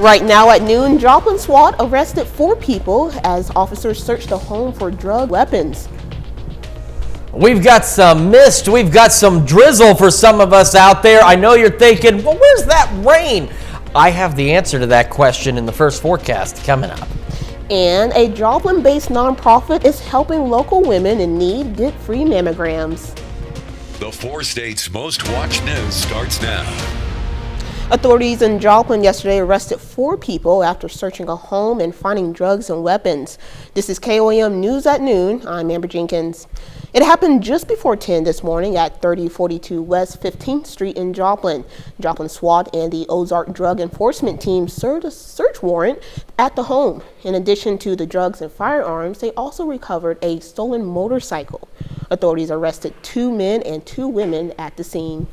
Right now at noon, Joplin SWAT arrested 4 people as officers searched the home for drug weapons. We've got some mist, we've got some drizzle for some of us out there. I know you're thinking, well, where's that rain? I have the answer to that question in the first forecast coming up. And a Joplin-based nonprofit is helping local women in need get free mammograms. The 4 states' most watched news starts now. Authorities in Joplin yesterday arrested 4 people after searching a home and finding drugs and weapons. This is KOAM News at Noon. I'm Amber Jenkins. It happened just before 10 this morning at 3042 West 15th Street in Joplin. Joplin SWAT and the Ozark Drug Enforcement Team served a search warrant at the home. In addition to the drugs and firearms, they also recovered a stolen motorcycle. Authorities arrested 2 men and 2 women at the scene.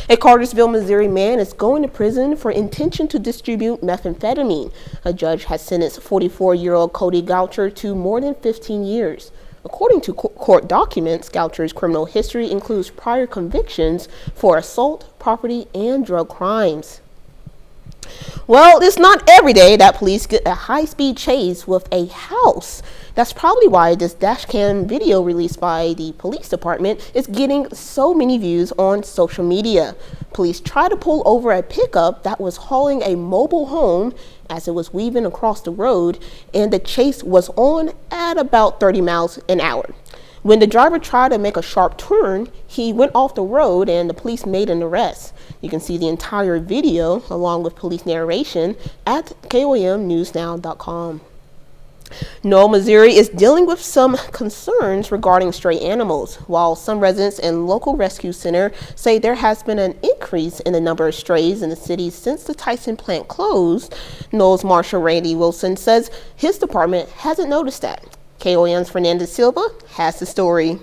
A Cartersville, Missouri man is going to prison for intention to distribute methamphetamine. A judge has sentenced 44-year-old Cody Goucher to more than 15 years. According to court documents, Goucher's criminal history includes prior convictions for assault, property, and drug crimes. Well, it's not every day that police get a high-speed chase with a house. That's probably why this dashcam video released by the police department is getting so many views on social media. Police tried to pull over a pickup that was hauling a mobile home as it was weaving across the road, and the chase was on at about 30 miles an hour. When the driver tried to make a sharp turn, he went off the road and the police made an arrest. You can see the entire video along with police narration at KOAMnewsnow.com. Knoll, Missouri is dealing with some concerns regarding stray animals. While some residents and local rescue center say there has been an increase in the number of strays in the city since the Tyson plant closed, Knoll's Marshal Randy Wilson says his department hasn't noticed that. KOAM's Fernanda Silva has the story.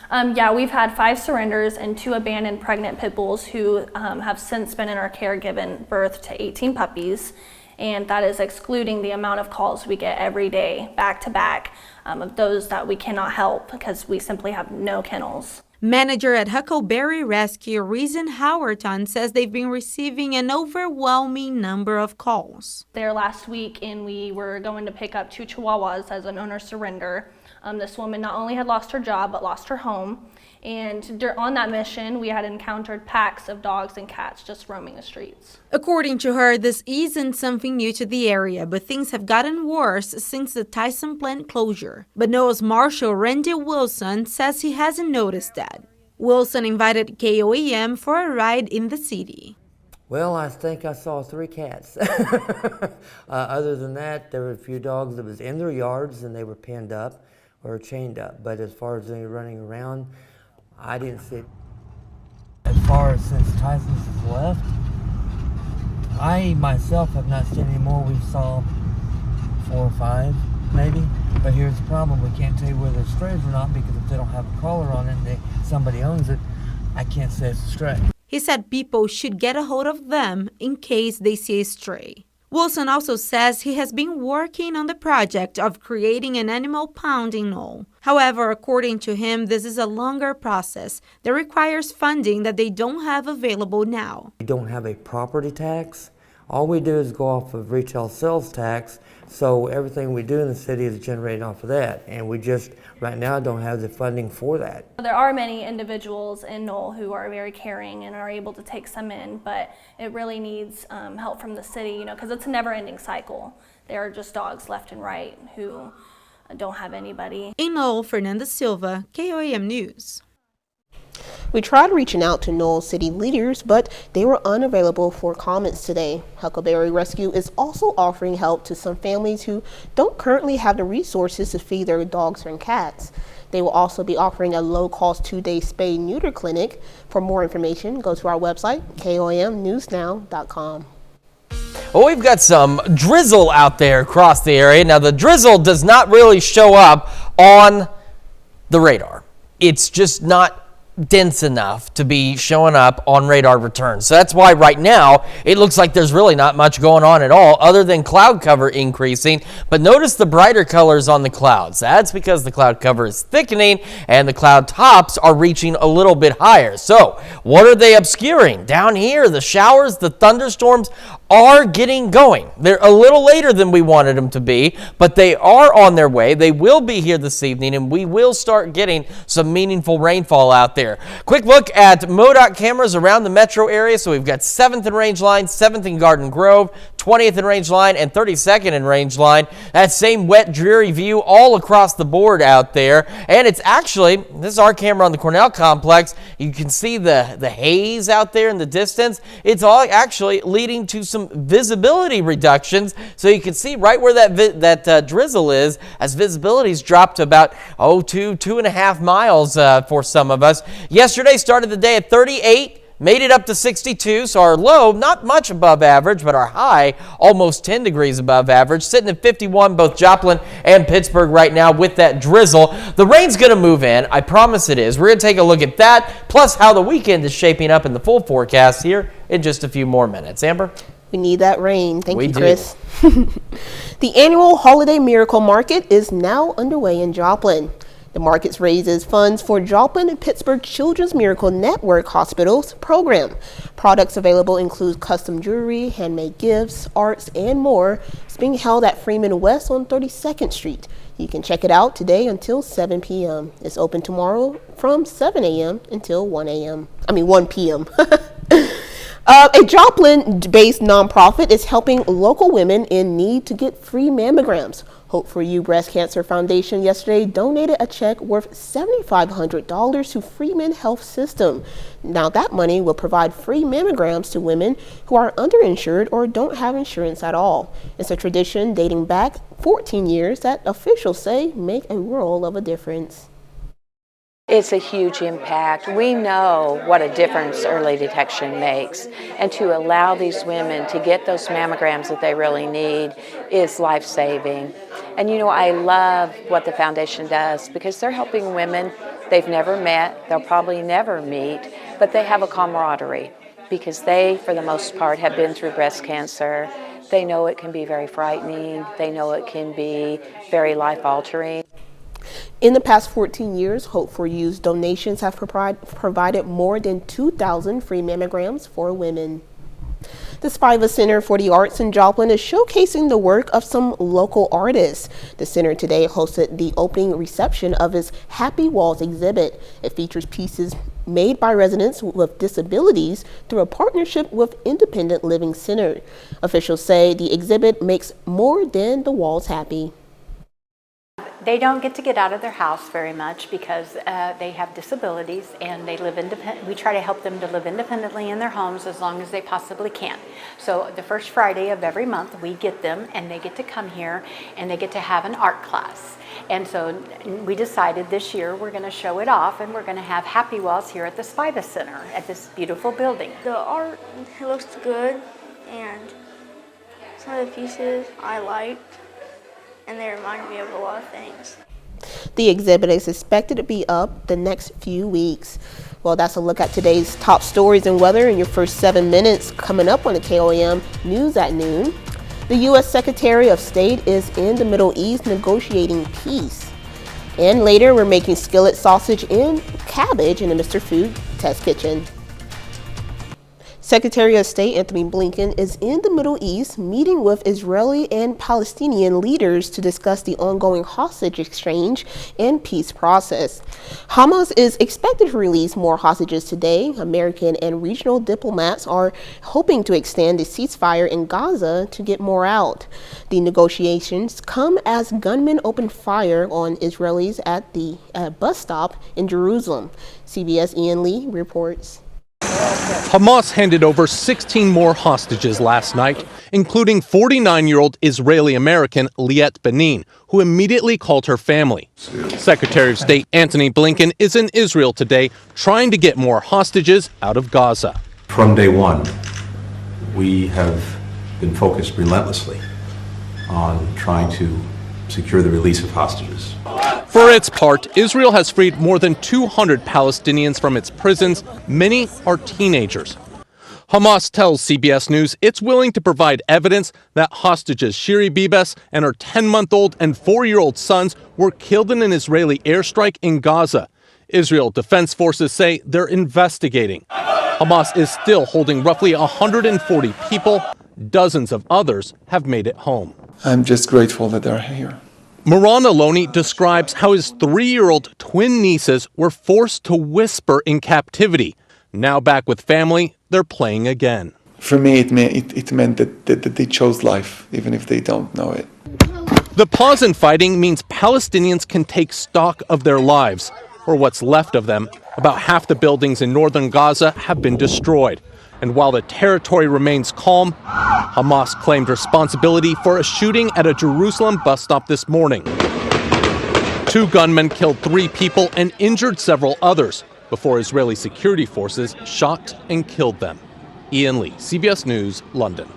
Yeah, we've had 5 surrenders and 2 abandoned pregnant pit bulls who have since been in our care, given birth to 18 puppies. And that is excluding the amount of calls we get every day, back to back, of those that we cannot help because we simply have no kennels. Manager at Huckleberry Rescue, Reason Howerton, says they've been receiving an overwhelming number of calls. There last week, and we were going to pick up 2 Chihuahuas as an owner surrender. This woman not only had lost her job, but lost her home. And on that mission, we had encountered packs of dogs and cats just roaming the streets. According to her, this isn't something new to the area, but things have gotten worse since the Tyson plant closure. But Knoll's Marshal Randy Wilson says he hasn't noticed that. Wilson invited KOAM for a ride in the city. Well, I think I saw 3 cats. Other than that, there were a few dogs that was in their yards and they were pinned up or chained up. But as far as any running around, I didn't see it. As far as since Tyson's has left, I myself have not seen any more. We saw 4 or 5 maybe. But here's the problem, we can't tell you whether it's strays or not, because if they don't have a collar on it and somebody owns it, I can't say it's a stray. He said people should get a hold of them in case they see a stray. Wilson also says he has been working on the project of creating an animal pound in Knoll. However, according to him, this is a longer process that requires funding that they don't have available now. We don't have a property tax. All we do is go off of retail sales tax, so everything we do in the city is generated off of that, and we just right now don't have the funding for that. There are many individuals in Knoll who are very caring and are able to take some in, but it really needs help from the city, because it's a never-ending cycle. There are just dogs left and right who don't have anybody. In Knoll, Fernanda Silva, KOAM News. We tried reaching out to Knoll city leaders, but they were unavailable for comments today. Huckleberry Rescue is also offering help to some families who don't currently have the resources to feed their dogs and cats. They will also be offering a low-cost 2-day spay-neuter clinic. For more information, go to our website, KOAMnewsnow.com. Well, we've got some drizzle out there across the area. Now, the drizzle does not really show up on the radar. It's just not dense enough to be showing up on radar returns. So that's why right now it looks like there's really not much going on at all other than cloud cover increasing. But notice the brighter colors on the clouds. That's because the cloud cover is thickening and the cloud tops are reaching a little bit higher. So what are they obscuring? Down here, the showers, the thunderstorms are getting going. They're a little later than we wanted them to be, but they are on their way. They will be here this evening, and we will start getting some meaningful rainfall out there. Quick look at MoDOT cameras around the metro area. So we've got 7th in Rangeline, 7th in Garden Grove, 20th in Rangeline, and 32nd in Rangeline. That same wet, dreary view all across the board out there. And it's actually, this is our camera on the Cornell complex. You can see the haze out there in the distance. It's all actually leading to some visibility reductions, so you can see right where that drizzle is, as visibility's dropped to about 2.5 miles for some of us. Yesterday started the day at 38, made it up to 62, so our low not much above average, but our high almost 10 degrees above average, sitting at 51 both Joplin and Pittsburgh right now with that drizzle. The rain's going to move in, I promise it is. We're going to take a look at that, plus how the weekend is shaping up in the full forecast here in just a few more minutes. Amber? We need that rain. Thank We you, do. Chris. The annual Holiday Miracle Market is now underway in Joplin. The market raises funds for Joplin and Pittsburgh Children's Miracle Network Hospitals program. Products available include custom jewelry, handmade gifts, arts, and more. It's being held at Freeman West on 32nd Street. You can check it out today until 7 p.m. It's open tomorrow from 7 a.m. until 1 p.m. A Joplin-based nonprofit is helping local women in need to get free mammograms. Hope for You Breast Cancer Foundation yesterday donated a check worth $7,500 to Freeman Health System. Now that money will provide free mammograms to women who are underinsured or don't have insurance at all. It's a tradition dating back 14 years that officials say make a world of a difference. It's a huge impact. We know what a difference early detection makes, and to allow these women to get those mammograms that they really need is life-saving. And you know, I love what the foundation does because they're helping women they've never met, they'll probably never meet, but they have a camaraderie because they, for the most part, have been through breast cancer. They know it can be very frightening. They know it can be very life-altering. In the past 14 years, Hope for You's donations have provided more than 2,000 free mammograms for women. The Spiva Center for the Arts in Joplin is showcasing the work of some local artists. The center today hosted the opening reception of its Happy Walls exhibit. It features pieces made by residents with disabilities through a partnership with Independent Living Center. Officials say the exhibit makes more than the walls happy. They don't get out of their house very much because they have disabilities and they live independent. We try to help them to live independently in their homes as long as they possibly can. So the first Friday of every month we get them and they get to come here and they get to have an art class. And so we decided this year we're going to show it off and we're going to have Happy Walls here at the Spiva Center at this beautiful building. The art looks good and some of the pieces I liked, and they remind me of a lot of things. The exhibit is expected to be up the next few weeks. Well, that's a look at today's top stories and weather in your first 7 minutes. Coming up on the KOAM News at Noon, the U.S. Secretary of State is in the Middle East negotiating peace. And later, we're making skillet sausage and cabbage in the Mr. Food test kitchen. Secretary of State Anthony Blinken is in the Middle East meeting with Israeli and Palestinian leaders to discuss the ongoing hostage exchange and peace process. Hamas is expected to release more hostages today. American and regional diplomats are hoping to extend the ceasefire in Gaza to get more out. The negotiations come as gunmen opened fire on Israelis at the bus stop in Jerusalem. CBS Ian Lee reports. Hamas handed over 16 more hostages last night, including 49-year-old Israeli-American Liet Benin, who immediately called her family. Secretary of State Anthony Blinken is in Israel today trying to get more hostages out of Gaza. From day one, we have been focused relentlessly on trying to secure the release of hostages. For its part, Israel has freed more than 200 Palestinians from its prisons. Many are teenagers. Hamas tells CBS News it's willing to provide evidence that hostages Shiri Bibas and her 10-month-old and 4-year-old sons were killed in an Israeli airstrike in Gaza. Israel Defense Forces say they're investigating. Hamas is still holding roughly 140 people. Dozens of others have made it home. I'm just grateful that they're here. Moran Aloni describes how his 3-year-old twin nieces were forced to whisper in captivity. Now back with family, they're playing again. For me, it meant that they chose life, even if they don't know it. The pause in fighting means Palestinians can take stock of their lives, or what's left of them. About half the buildings in northern Gaza have been destroyed. And while the territory remains calm, Hamas claimed responsibility for a shooting at a Jerusalem bus stop this morning. 2 gunmen killed 3 people and injured several others before Israeli security forces shot and killed them. Ian Lee, CBS News, London.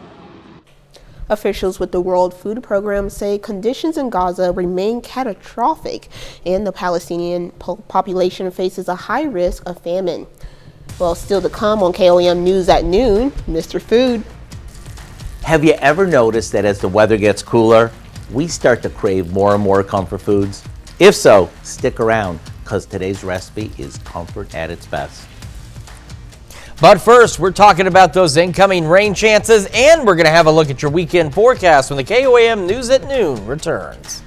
Officials with the World Food Program say conditions in Gaza remain catastrophic and the Palestinian population faces a high risk of famine. Well, still to come on KOAM News at Noon, Mr. Food. Have you ever noticed that as the weather gets cooler, we start to crave more and more comfort foods? If so, stick around, because today's recipe is comfort at its best. But first, we're talking about those incoming rain chances, and we're going to have a look at your weekend forecast when the KOAM News at Noon returns.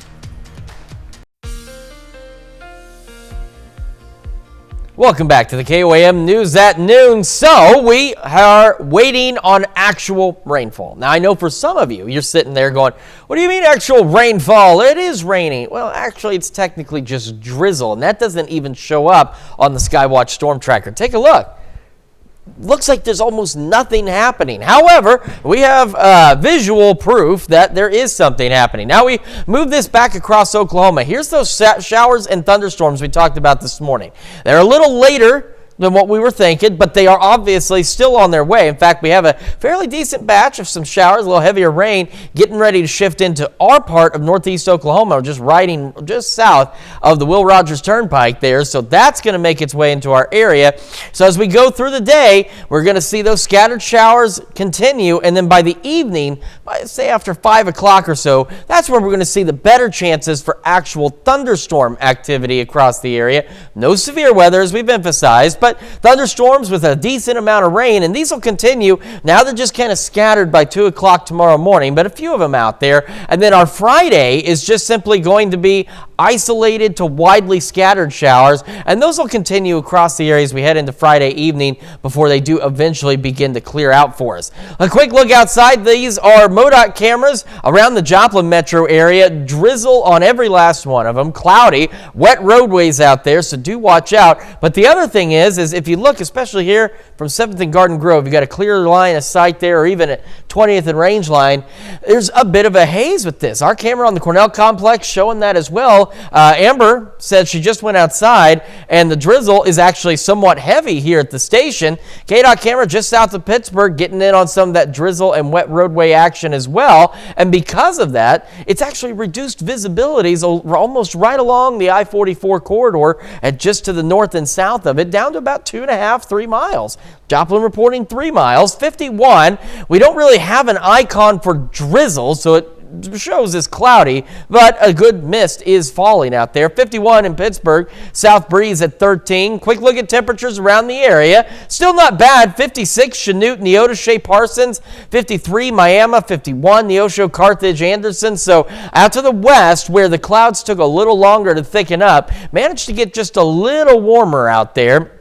Welcome back to the KOAM News at Noon. So we are waiting on actual rainfall. Now, I know for some of you, you're sitting there going, what do you mean actual rainfall? It is raining. Well, actually, it's technically just drizzle, and that doesn't even show up on the Skywatch Storm Tracker. Take a look. Looks like there's almost nothing happening. However, we have visual proof that there is something happening. Now we move this back across Oklahoma. Here's those showers and thunderstorms we talked about this morning. They're a little later than what we were thinking, but they are obviously still on their way. In fact, we have a fairly decent batch of some showers, a little heavier rain, getting ready to shift into our part of northeast Oklahoma, just riding just south of the Will Rogers Turnpike there. So that's going to make its way into our area. So as we go through the day, we're going to see those scattered showers continue, and then by the evening, say after 5 o'clock or so, that's where we're going to see the better chances for actual thunderstorm activity across the area. No severe weather, as we've emphasized, but thunderstorms with a decent amount of rain, and these will continue. Now they're just kind of scattered by 2 o'clock tomorrow morning, but a few of them out there. And then our Friday is just simply going to be isolated to widely scattered showers, and those will continue across the areas we head into Friday evening before they do eventually begin to clear out for us. A quick look outside. These are MoDOT cameras around the Joplin metro area. Drizzle on every last one of them. Cloudy, wet roadways out there, so do watch out. But the other thing is if you look, especially here from 7th and Garden Grove, you got a clear line of sight there, or even at 20th and Range Line, there's a bit of a haze with this. Our camera on the Cornell complex showing that as well. Amber said she just went outside, and the drizzle is actually somewhat heavy here at the station. KDOT camera just south of Pittsburgh getting in on some of that drizzle and wet roadway action as well. And because of that, it's actually reduced visibilities almost right along the I-44 corridor at just to the north and south of it, down to about 2.5, 3 miles. Joplin reporting 3 miles. 51, we don't really have an icon for drizzle, so it shows as cloudy, but a good mist is falling out there. 51 in Pittsburgh, south breeze at 13. Quick look at temperatures around the area. Still not bad. 56 Chanute, Neodesha, Parsons. 53 Miami, 51 Neosho, Carthage, Anderson. So out to the west, where the clouds took a little longer to thicken up, managed to get just a little warmer out there.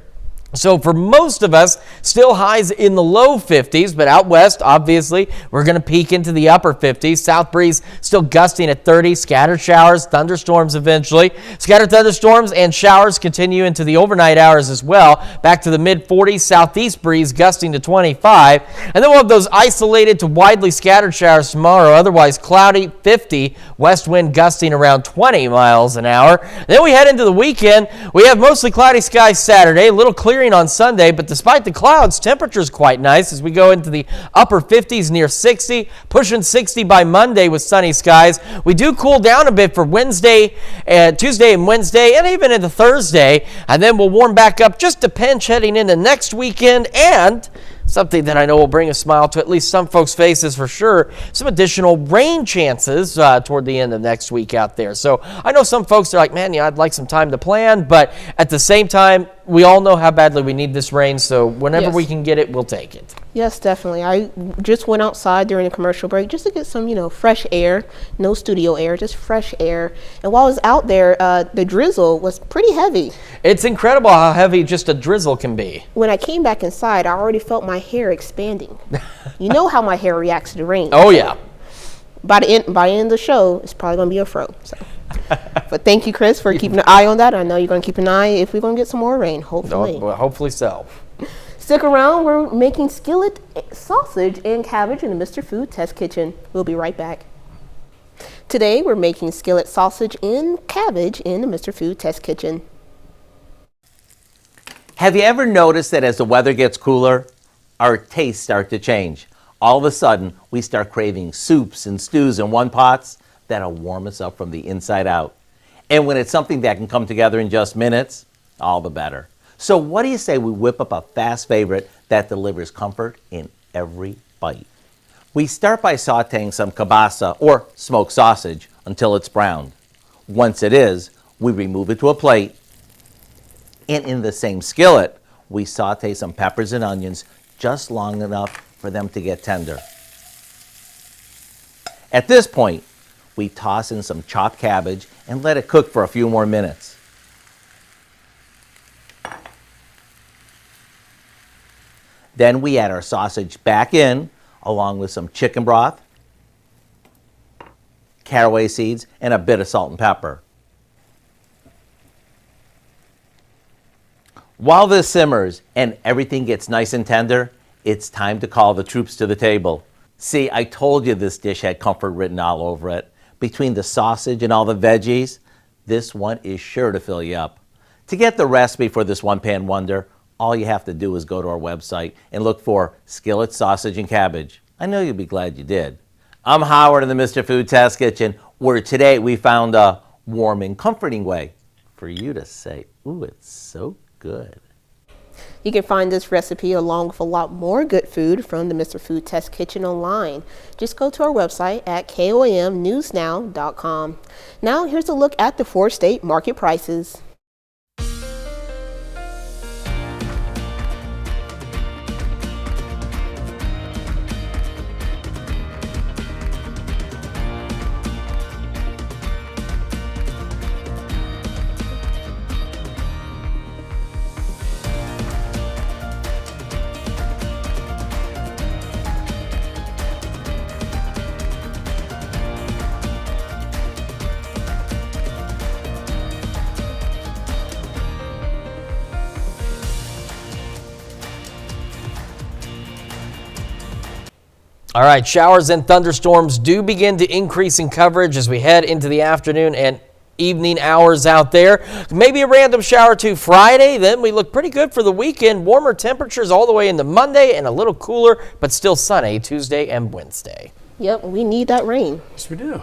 So for most of us, still highs in the low 50s, but out west, obviously, we're going to peak into the upper 50s. South breeze still gusting at 30. Scattered showers, thunderstorms eventually. Scattered thunderstorms and showers continue into the overnight hours as well. Back to the mid-40s. Southeast breeze gusting to 25. And then we'll have those isolated to widely scattered showers tomorrow. Otherwise cloudy, 50. West wind gusting around 20 miles an hour. Then we head into the weekend. We have mostly cloudy skies Saturday. A little clear on Sunday, but despite the clouds, temperatures quite nice as we go into the upper 50s, near 60, pushing 60 by Monday with sunny skies. We do cool down a bit for Wednesday, Tuesday and Wednesday, and even into Thursday, and then we'll warm back up just a pinch heading into next weekend. And something that I know will bring a smile to at least some folks' faces for sure, some additional rain chances toward the end of next week out there. So I know some folks are like, man, I'd like some time to plan, but at the same time, we all know how badly we need this rain, so whenever Yes. we can get it, we'll take it. Yes, definitely. I just went outside during the commercial break just to get some, fresh air. No studio air, just fresh air. And while I was out there, the drizzle was pretty heavy. It's incredible how heavy just a drizzle can be. When I came back inside, I already felt my hair expanding. You know how my hair reacts to the rain. Oh, yeah. By the end of the show, it's probably going to be a fro. So. But thank you, Chris, for keeping an eye on that. I know you're going to keep an eye if we're going to get some more rain, hopefully. Well, hopefully so. Stick around. We're making skillet sausage and cabbage in the Mr. Food Test Kitchen. We'll be right back. Today, we're making skillet sausage and cabbage in the Mr. Food Test Kitchen. Have you ever noticed that as the weather gets cooler, our tastes start to change? All of a sudden, we start craving soups and stews and one-pots that'll warm us up from the inside out. And when it's something that can come together in just minutes, all the better. So what do you say we whip up a fast favorite that delivers comfort in every bite? We start by sauteing some kielbasa or smoked sausage until it's browned. Once it is, we remove it to a plate. And in the same skillet, we saute some peppers and onions just long enough for them to get tender. At this point, we toss in some chopped cabbage and let it cook for a few more minutes. Then we add our sausage back in, along with some chicken broth, caraway seeds, and a bit of salt and pepper. While this simmers and everything gets nice and tender, it's time to call the troops to the table. See, I told you this dish had comfort written all over it. Between the sausage and all the veggies, this one is sure to fill you up. To get the recipe for this one-pan wonder, all you have to do is go to our website and look for skillet sausage and cabbage. I know you'll be glad you did. I'm Howard in the Mr. Food Test Kitchen, where today we found a warm and comforting way for you to say, ooh, it's so good. You can find this recipe along with a lot more good food from the Mr. Food Test Kitchen online. Just go to our website at KOAMnewsnow.com. Now here's a look at the 4-state market prices. All right, showers and thunderstorms do begin to increase in coverage as we head into the afternoon and evening hours out there. Maybe a random shower too Friday, then we look pretty good for the weekend. Warmer temperatures all the way into Monday and a little cooler, but still sunny Tuesday and Wednesday. Yep, we need that rain. Yes, we do.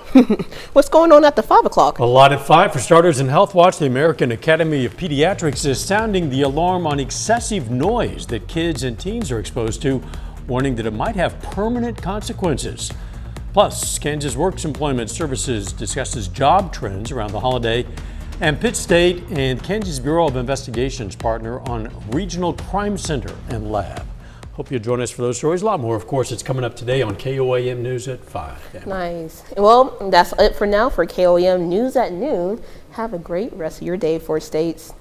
What's going on at the 5 o'clock? A lot at 5. For starters, in Health Watch, the American Academy of Pediatrics is sounding the alarm on excessive noise that kids and teens are exposed to, warning that it might have permanent consequences. Plus, Kansas Works Employment Services discusses job trends around the holiday, and Pitt State and Kansas Bureau of Investigations partner on Regional Crime Center and Lab. Hope you'll join us for those stories. A lot more, of course, it's coming up today on KOAM News at 5. Nice. Well, that's it for now for KOAM News at Noon. Have a great rest of your day, 4 States.